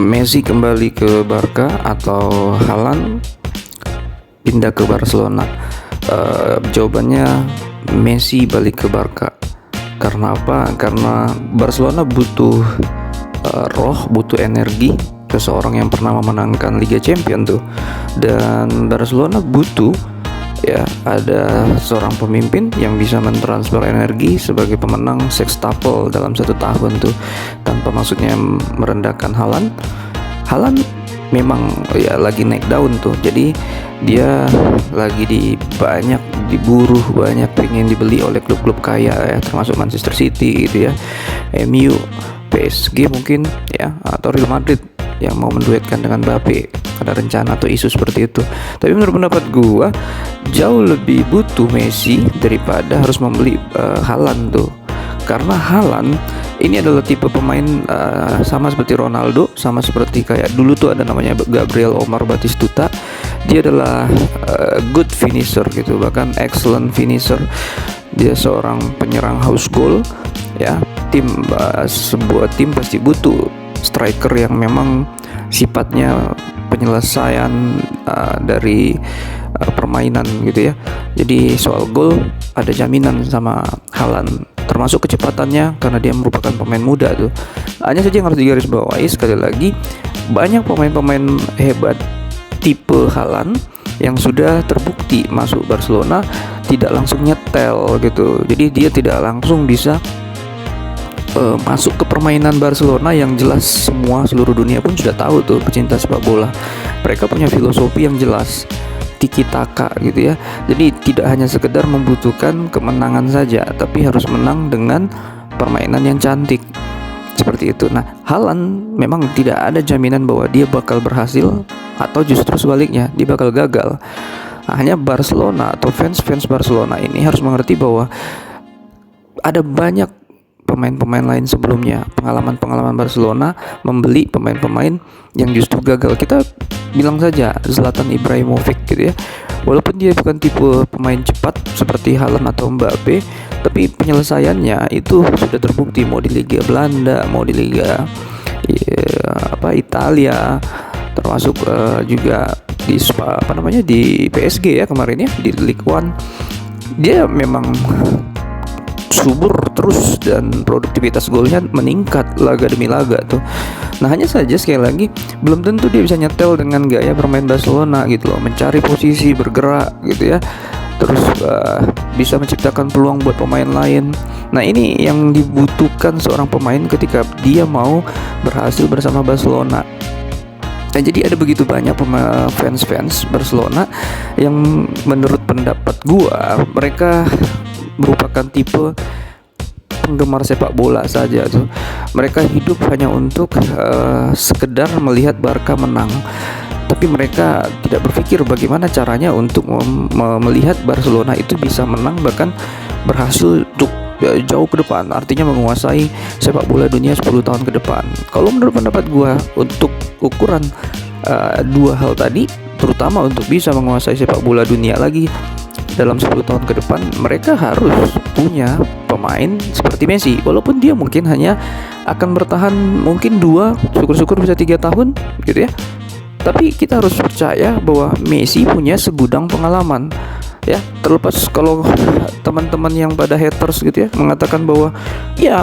Messi kembali ke Barca atau Haaland pindah ke Barcelona? Jawabannya Messi balik ke Barca. Karena apa? Karena Barcelona butuh butuh energi seseorang yang pernah memenangkan Liga Champions tuh, dan Barcelona butuh ada seorang pemimpin yang bisa mentransfer energi sebagai pemenang sextuple dalam 1 tahun tuh, tanpa maksudnya merendahkan Haaland. Haaland memang lagi naik daun tuh, jadi dia lagi banyak diburu, banyak pengen dibeli oleh klub-klub kaya termasuk Manchester City gitu MU, PSG mungkin atau Real Madrid yang mau menduetkan dengan Mbappe. Ada rencana atau isu seperti itu. Tapi menurut pendapat gua, jauh lebih butuh Messi daripada harus membeli Haaland tuh. Karena Haaland ini adalah tipe pemain sama seperti Ronaldo, sama seperti kayak dulu tuh ada namanya Gabriel Omar Batistuta. Dia adalah good finisher gitu, bahkan excellent finisher. Dia seorang penyerang house goal sebuah tim pasti butuh striker yang memang sifatnya penyelesaian dari permainan gitu Jadi soal gol ada jaminan sama Haaland, termasuk kecepatannya karena dia merupakan pemain muda tuh. Hanya saja yang harus digarisbawahi sekali lagi, banyak pemain-pemain hebat tipe Haaland yang sudah terbukti masuk Barcelona tidak langsung nyetel gitu. Jadi dia tidak langsung bisa masuk ke permainan Barcelona yang jelas seluruh dunia pun sudah tahu tuh, pecinta sepak bola. Mereka punya filosofi yang jelas, tiki taka gitu Jadi tidak hanya sekedar membutuhkan kemenangan saja, tapi harus menang dengan permainan yang cantik. Seperti itu. Nah, Haaland memang tidak ada jaminan bahwa dia bakal berhasil atau justru sebaliknya, dia bakal gagal. Hanya Barcelona atau fans Barcelona ini harus mengerti bahwa ada banyak pemain-pemain lain sebelumnya. Pengalaman Barcelona membeli pemain-pemain yang justru gagal. Kita bilang saja Zlatan Ibrahimovic gitu Walaupun dia bukan tipe pemain cepat seperti Haaland atau Mbappe, tapi penyelesaiannya itu sudah terbukti, mau di Liga Belanda, mau di Liga Italia, termasuk juga di PSG kemarin di Ligue 1. Dia memang subur terus dan produktivitas golnya meningkat laga demi laga tuh. Nah, hanya saja sekali lagi belum tentu dia bisa nyetel dengan gaya bermain Barcelona gitu loh, mencari posisi, bergerak gitu terus bisa menciptakan peluang buat pemain lain. Nah, ini yang dibutuhkan seorang pemain ketika dia mau berhasil bersama Barcelona. Nah, jadi ada begitu banyak fans Barcelona yang menurut pendapat gua mereka merupakan tipe penggemar sepak bola saja tuh. Mereka hidup hanya untuk sekedar melihat Barca menang, tapi mereka tidak berpikir bagaimana caranya untuk melihat Barcelona itu bisa menang, bahkan berhasil untuk jauh ke depan, artinya menguasai sepak bola dunia 10 tahun ke depan. Kalau menurut pendapat gua, untuk ukuran dua hal tadi, terutama untuk bisa menguasai sepak bola dunia lagi dalam 10 tahun ke depan, mereka harus punya pemain seperti Messi. Walaupun dia mungkin hanya akan bertahan mungkin 2, syukur-syukur bisa 3 tahun gitu tapi kita harus percaya bahwa Messi punya segudang pengalaman terlepas kalau teman-teman yang pada haters gitu mengatakan bahwa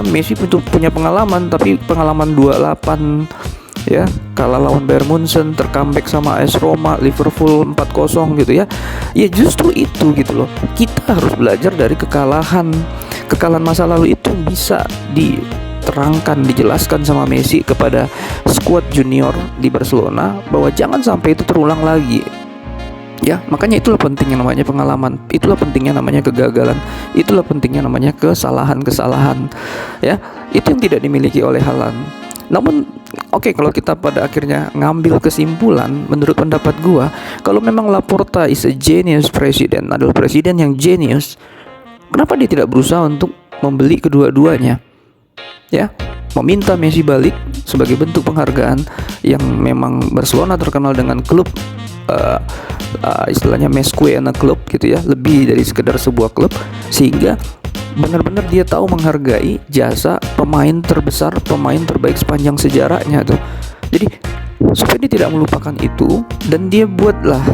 Messi punya pengalaman, tapi pengalaman 28 kalah lawan Bayern Munchen, tercomeback sama AS Roma, Liverpool 4-0 gitu justru itu gitu loh. Kita harus belajar dari kekalahan masa lalu itu, bisa diterangkan, dijelaskan sama Messi kepada skuad junior di Barcelona bahwa jangan sampai itu terulang lagi. Makanya itulah pentingnya namanya pengalaman, itulah pentingnya namanya kegagalan, itulah pentingnya namanya kesalahan. Itu yang tidak dimiliki oleh Haaland. Namun kalau kita pada akhirnya ngambil kesimpulan, menurut pendapat gua, kalau memang Laporta is a genius president, adalah presiden yang genius, kenapa dia tidak berusaha untuk membeli kedua-duanya? Meminta Messi balik sebagai bentuk penghargaan yang memang Barcelona terkenal dengan klub istilahnya mesque en klub gitu lebih dari sekedar sebuah klub, sehingga benar-benar dia tahu menghargai jasa pemain terbesar, pemain terbaik sepanjang sejarahnya tuh. Jadi tidak melupakan itu dan dia buatlah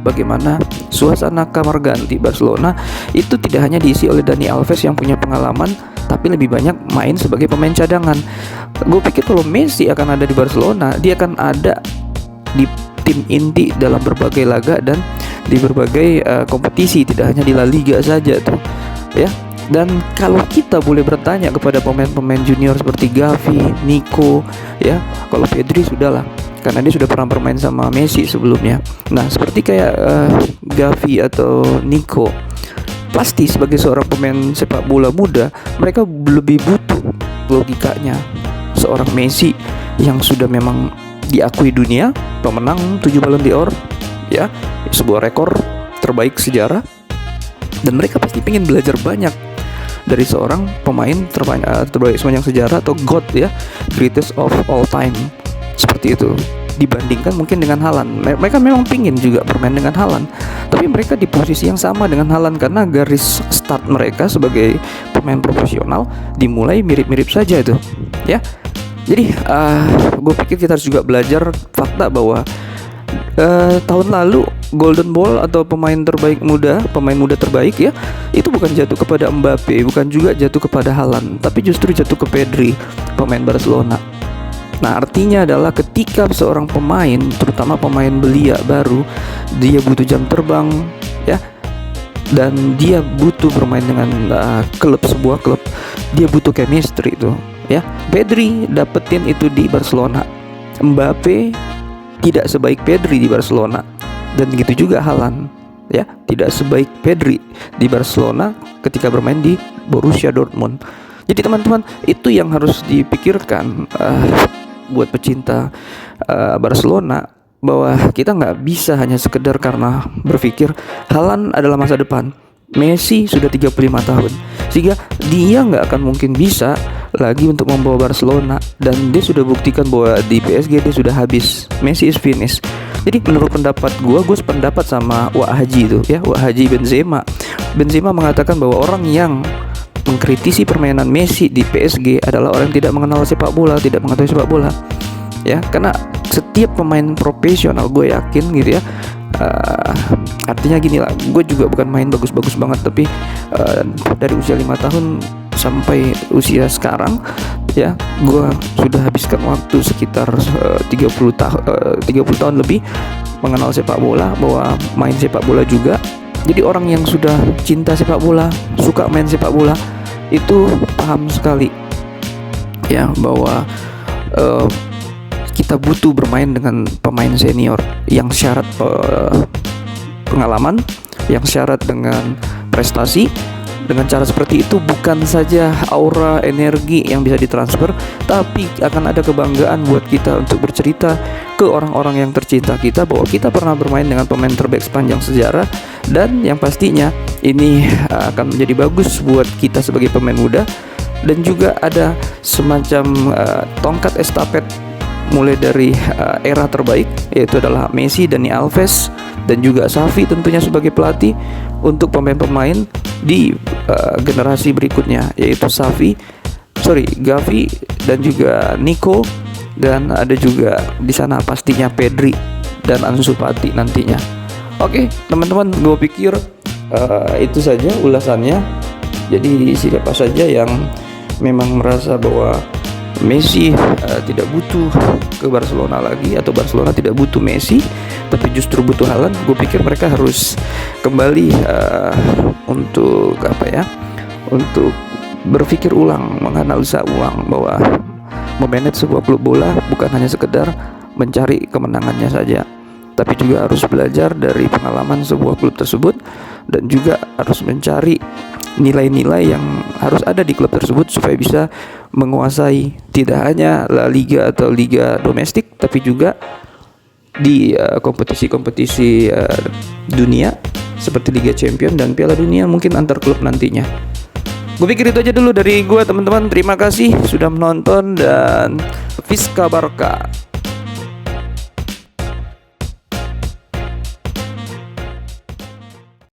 bagaimana suasana kamar ganti Barcelona itu tidak hanya diisi oleh Dani Alves yang punya pengalaman, tapi lebih banyak main sebagai pemain cadangan. Gue pikir kalau Messi akan ada di Barcelona, dia akan ada di tim inti dalam berbagai laga dan di berbagai kompetisi, tidak hanya di La Liga saja tuh ya. Dan kalau kita boleh bertanya kepada pemain-pemain junior seperti Gavi, Nico ya, kalau Pedri sudahlah karena dia sudah pernah bermain sama Messi sebelumnya. Nah, seperti kayak Gavi atau Nico, pasti sebagai seorang pemain sepak bola muda, mereka lebih butuh logikanya seorang Messi yang sudah memang diakui dunia, pemenang 7 Ballon d'Or ya, sebuah rekor terbaik sejarah, dan mereka pasti pengen belajar banyak dari seorang pemain terbaik sepanjang sejarah atau GOAT ya, greatest of all time, seperti itu. Dibandingkan mungkin dengan Haaland, mereka memang pingin juga bermain dengan Haaland, tapi mereka di posisi yang sama dengan Haaland karena garis start mereka sebagai pemain profesional dimulai mirip-mirip saja itu ya. Jadi gue pikir kita harus juga belajar fakta bahwa tahun lalu Golden Ball atau pemain muda terbaik ya, itu bukan jatuh kepada Mbappe, bukan juga jatuh kepada Haaland, tapi justru jatuh ke Pedri, pemain Barcelona. Nah, artinya adalah ketika seorang pemain, terutama pemain belia baru, dia butuh jam terbang ya, dan dia butuh bermain dengan sebuah klub, dia butuh chemistry itu ya. Pedri dapetin itu di Barcelona. Mbappe tidak sebaik Pedri di Barcelona, dan begitu juga Haaland ya, tidak sebaik Pedri di Barcelona ketika bermain di Borussia Dortmund. Jadi teman-teman, itu yang harus dipikirkan buat pecinta Barcelona, bahwa kita nggak bisa hanya sekedar karena berpikir Haaland adalah masa depan, Messi sudah 35 tahun, sehingga dia nggak akan mungkin bisa lagi untuk membawa Barcelona, dan dia sudah buktikan bahwa di PSG dia sudah habis, Messi is finished. Jadi menurut pendapat gue sependapat sama Wak Haji itu ya, Wak Haji Benzema mengatakan bahwa orang yang mengkritisi permainan Messi di PSG adalah orang yang tidak mengenal sepak bola, tidak mengetahui sepak bola ya. Karena setiap pemain profesional, gue yakin gitu ya, artinya gini lah, gue juga bukan main bagus-bagus banget, tapi dari usia 5 tahun sampai usia sekarang ya, gue sudah habiskan waktu sekitar 30 tahun lebih mengenal sepak bola, bahwa main sepak bola juga. Jadi orang yang sudah cinta sepak bola, suka main sepak bola, itu paham sekali ya bahwa kita butuh bermain dengan pemain senior yang syarat pengalaman, yang syarat dengan prestasi. Dengan cara seperti itu bukan saja aura energi yang bisa ditransfer, tapi akan ada kebanggaan buat kita untuk bercerita ke orang-orang yang tercinta kita bahwa kita pernah bermain dengan pemain terbaik sepanjang sejarah. Dan yang pastinya ini akan menjadi bagus buat kita sebagai pemain muda, dan juga ada semacam tongkat estafet mulai dari era terbaik, yaitu adalah Messi, Dani Alves, dan juga Xavi tentunya sebagai pelatih untuk pemain-pemain di generasi berikutnya, yaitu Gavi dan juga Nico, dan ada juga di sana pastinya Pedri dan Ansu Fati nantinya. Oke, teman-teman, gue pikir itu saja ulasannya. Jadi siapa saja yang memang merasa bahwa Messi tidak butuh ke Barcelona lagi, atau Barcelona tidak butuh Messi tapi justru butuh Haaland, gue pikir mereka harus kembali untuk untuk berpikir ulang, menganalisa ulang bahwa memanage sebuah klub bola bukan hanya sekedar mencari kemenangannya saja, tapi juga harus belajar dari pengalaman sebuah klub tersebut, dan juga harus mencari nilai-nilai yang harus ada di klub tersebut supaya bisa menguasai tidak hanya La Liga atau liga domestik, tapi juga di kompetisi-kompetisi dunia seperti Liga Champion dan Piala Dunia mungkin antar klub nantinya. Gue pikir itu aja dulu dari gue, teman-teman. Terima kasih sudah menonton, dan Visca Barca.